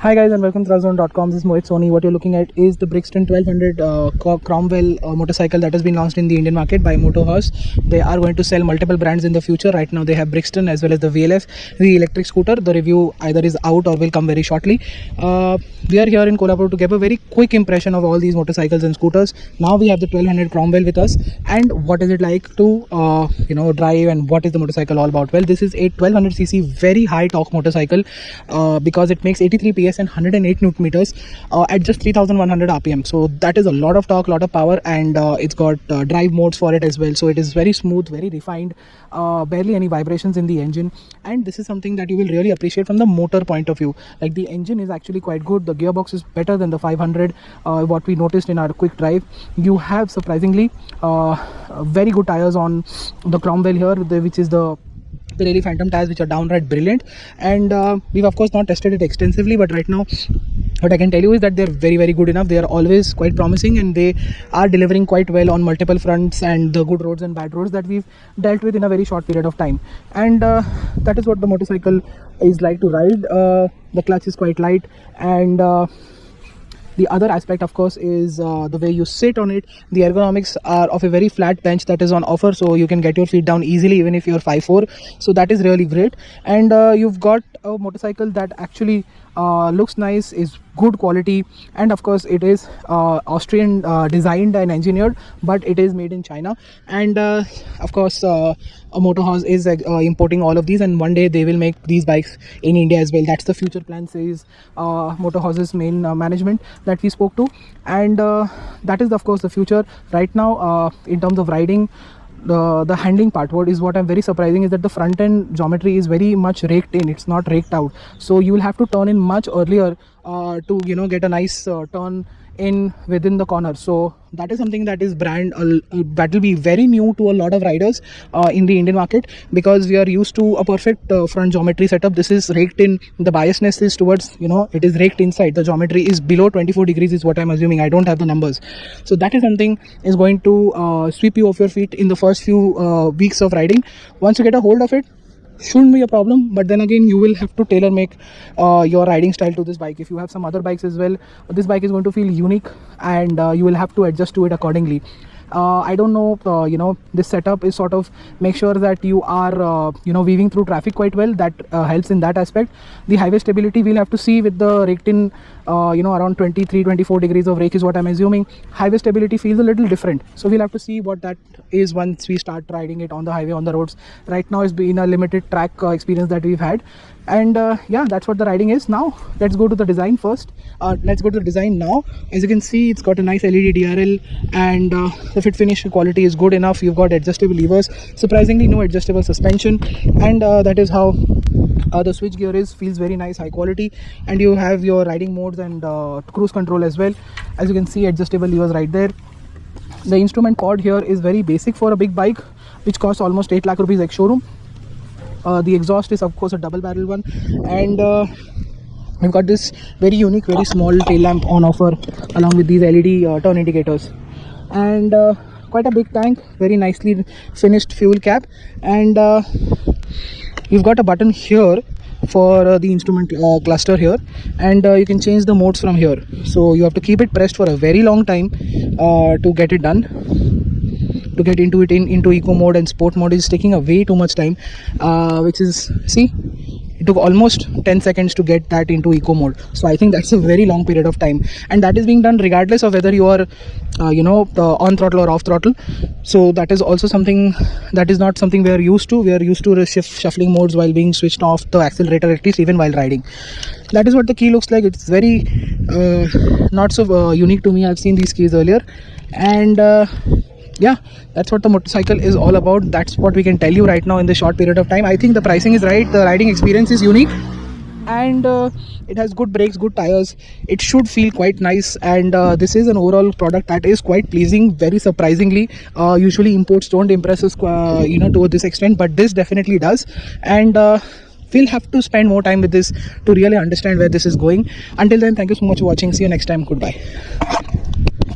Hi guys and welcome to Trazone.com. This is Mohit Soni. What you're looking at is the Brixton 1200 Cromwell motorcycle that has been launched in the Indian market by MotoHaus. They are going to sell multiple brands in the future. Right now they have Brixton as well as the VLF, the electric scooter. The review either is out or will come very shortly. We are here in Kolhapur to give a very quick impression of all these motorcycles and scooters. Now we have the 1200 Cromwell with us, and what is it like to drive, and what is the motorcycle all about? Well, this is a 1200cc very high torque motorcycle because it makes 83 PS and 108 Newton meters at just 3100 RPM. So that is a lot of torque, lot of power, and it's got drive modes for it as well. So it is very smooth, very refined, barely any vibrations in the engine, and this is something that you will really appreciate from the motor point of view. Like, the engine is actually quite good. The gearbox is better than the 500, what we noticed in our quick drive. You have surprisingly very good tires on the Cromwell here, which is the Pirelli Phantom tires, which are downright brilliant. And we've of course not tested it extensively, but right now what I can tell you is that they're very good enough. They are always quite promising, and they are delivering quite well on multiple fronts, and the good roads and bad roads that we've dealt with in a very short period of time. And that is what the motorcycle is like to ride. The clutch is quite light, and the other aspect of course is the way you sit on it. The ergonomics are of a very flat bench that is on offer, so you can get your feet down easily even if you're 5'4", so that is really great. And you've got a motorcycle that actually looks nice, is good quality, and of course it is Austrian designed and engineered, but it is made in China. And of course MotoHaus is importing all of these, and one day they will make these bikes in India as well. That's the future plan, says MotoHaus's main management that we spoke to, and that is of course the future. Right now in terms of riding, the handling part, what I'm very surprising is that the front end geometry is very much raked in. It's not raked out, so you will have to turn in much earlier to get a nice turn in within the corner. So that is something that is that will be very new to a lot of riders in the Indian market, because we are used to a perfect front geometry setup. This is raked in. The biasness is towards, it is raked inside. The geometry is below 24 degrees is what I'm assuming. I don't have the numbers. So that is something is going to sweep you off your feet in the first few weeks of riding. Once you get a hold of it, shouldn't be a problem, but then again you will have to tailor make your riding style to this bike. If you have some other bikes as well, this bike is going to feel unique, and you will have to adjust to it accordingly. I don't know, this setup is sort of make sure that you are weaving through traffic quite well. That helps in that aspect. The highway stability we'll have to see with the raked in around 23-24 degrees of rake is what I'm assuming. Highway stability feels a little different, so we'll have to see what that is once we start riding it on the highway, on the roads. Right now it's been a limited track experience that we've had, and yeah, that's what the riding is. Now let's go to the design first. Let's go to the design now. As you can see, it's got a nice LED DRL, and the fit finish quality is good enough. You've got adjustable levers, surprisingly no adjustable suspension, and that is how the switch gear feels very nice, high quality. And you have your riding modes and cruise control as well. As you can see, adjustable levers right there. The instrument pod here is very basic for a big bike, which costs almost 8 lakh rupees ex showroom. The exhaust is of course a double barrel one, and we've got this very unique, very small tail lamp on offer along with these LED turn indicators, and quite a big tank, very nicely finished fuel cap. And you've got a button here for the instrument cluster here, and you can change the modes from here. So you have to keep it pressed for a very long time to get it done. To get into it into eco mode and sport mode is taking a way too much time, which is, see, it took almost 10 seconds to get that into eco mode. So I think that's a very long period of time, and that is being done regardless of whether you are on throttle or off throttle. So that is also something that is not something we are used to. We are used to shuffling modes while being switched off the accelerator, at least even while riding. That is what the key looks like. It's very not so unique to me. I've seen these keys earlier, and yeah, that's what the motorcycle is all about. That's what we can tell you right now in this short period of time. I think the pricing is right, the riding experience is unique, and it has good brakes, good tires. It should feel quite nice, and this is an overall product that is quite pleasing, very surprisingly. Usually imports don't impress us to this extent, but this definitely does. And we'll have to spend more time with this to really understand where this is going. Until then, thank you so much for watching. See you next time. Goodbye.